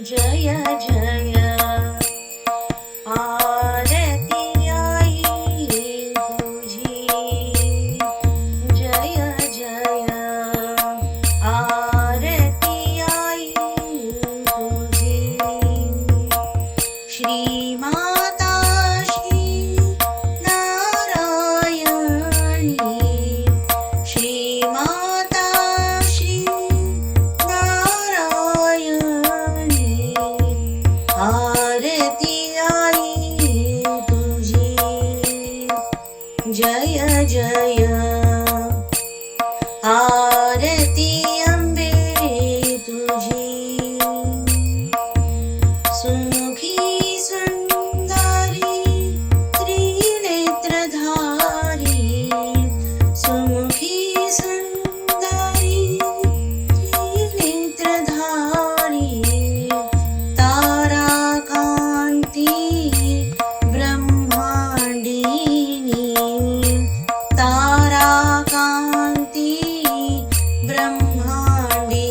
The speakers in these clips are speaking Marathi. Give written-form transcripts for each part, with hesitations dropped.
जय जय आरती आई तुझी जय जय आरती आई तुझी श्री माता श्री नारायणी श्री माता श्री नारायणी आरती आई तुझी जय जय आरती अंबे तुझी सुमुखी सुंदरी त्रिनेत्रधारी सुमुखी सुंदरी त्रिनेत्रधारी तारा कांती ब्रह्मांडिनी तारा कांती ब्रह्मांडिनी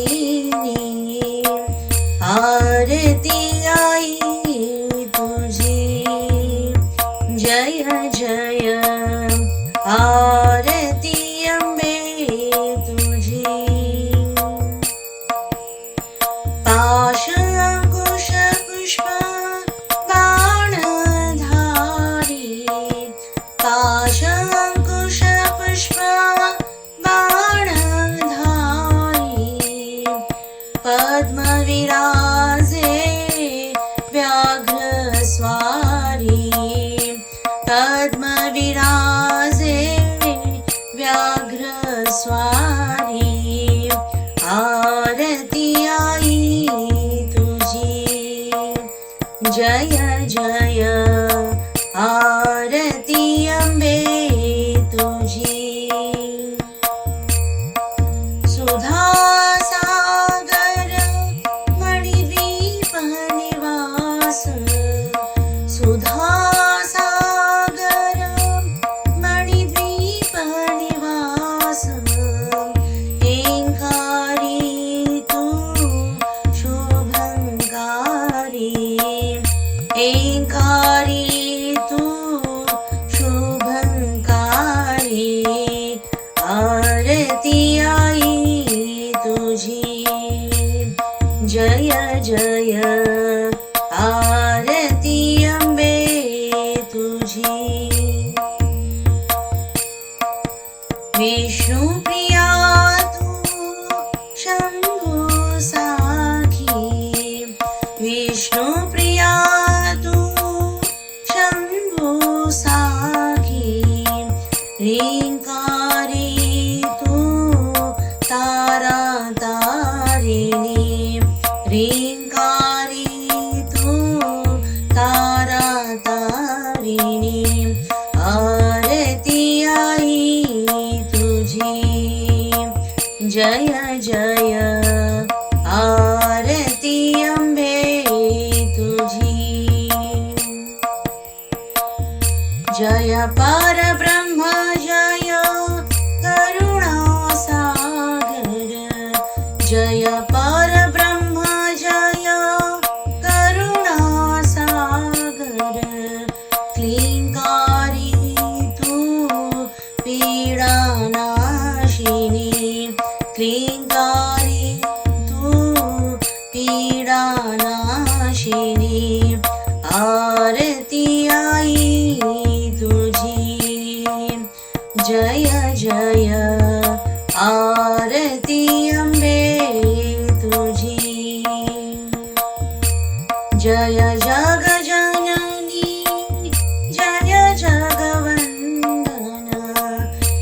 आरती आई तुझी जय जय आरती अंबे तुझी पाश अंकुश पुष्प बाणधारी पाश अंकुश पुष्प बाणधारी पद्म विराजे व्याघ्र स्वारी पद्म विराजे व्याघ्र स्वारी आरती आई तुझी जय जय आरती अंबे तुझी सुधा सागर मणिद्वीप निवास सुधा सागर मणिद्वीप निवास ऐंकारी तू शुभंकारी ऐंकारी तू शुभंकारी आरती आई तुझी जय जय आरती अंबे तुझी विष्णुप्रिया तू शंभू साखी विष्णुप्रिया तू शंभू साखी ह्रींकारी तू तारा तारिणी ह्रींकारी तू तारा तारिणी आरती आई तुझी जय जय आरती अंबे तुझी जय परब्रह्म जय करुणा सागर जय परब्रह्म जय करुणा सागर क्लींकारी तू पीडा नाशिनी क्लींकारी तू पीडा नाशिनी आरती आई तुझी जय जय आरती अंबे तुझी जय जग जननी जय जगवंदन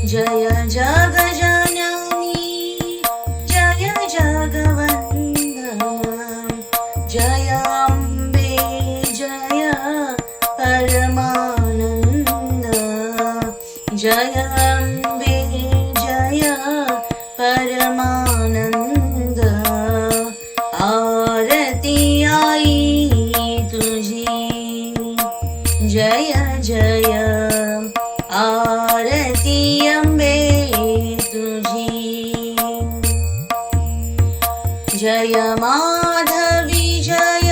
जय जग जननी जय जगवंदन जय अंबे जय परमानंद जय अंबे जय परमानंद आरती आई तुझी जय जय आरती अंबे तुझी जय माधवी जय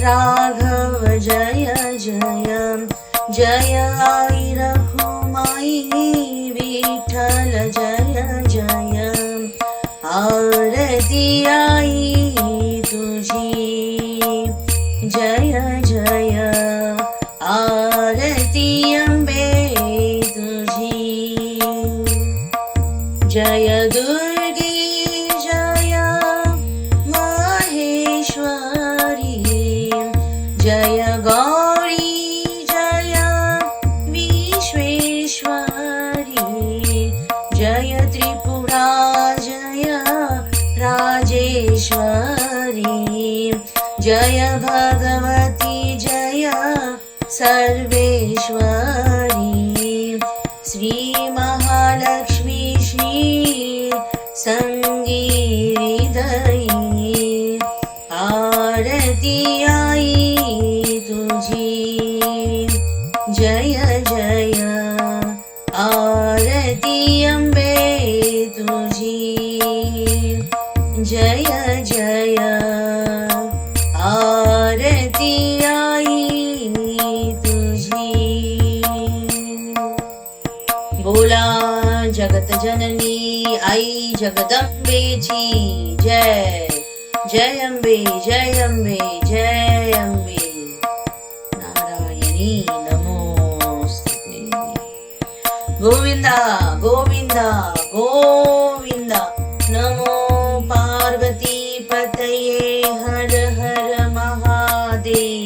राघव जय जय जय आई रखुमाई विठ्ठल जय जय आरती आई तुझी जय जय आरती अंबे तुझी जय दुर्गे जय महेश्वरी जय गौरी जय विश्वेश्वरी जय त्रिपुरा जय राजेश्वरी जय भगवती जय सर्वेश्वरी श्री महालक्ष्मी श्री संगीतही आरती आई तुझी जय जय आरती अंबे तुझी जय जय आरती आई तुझी बोला जगत जननी आई जगदंबेची जय जय अंबे जय अंबे जय अंबे नारायणी नमोस्तुते गोविंदा गोविंदा गोविंदा नमो पार्वती पतये हर हर महादेव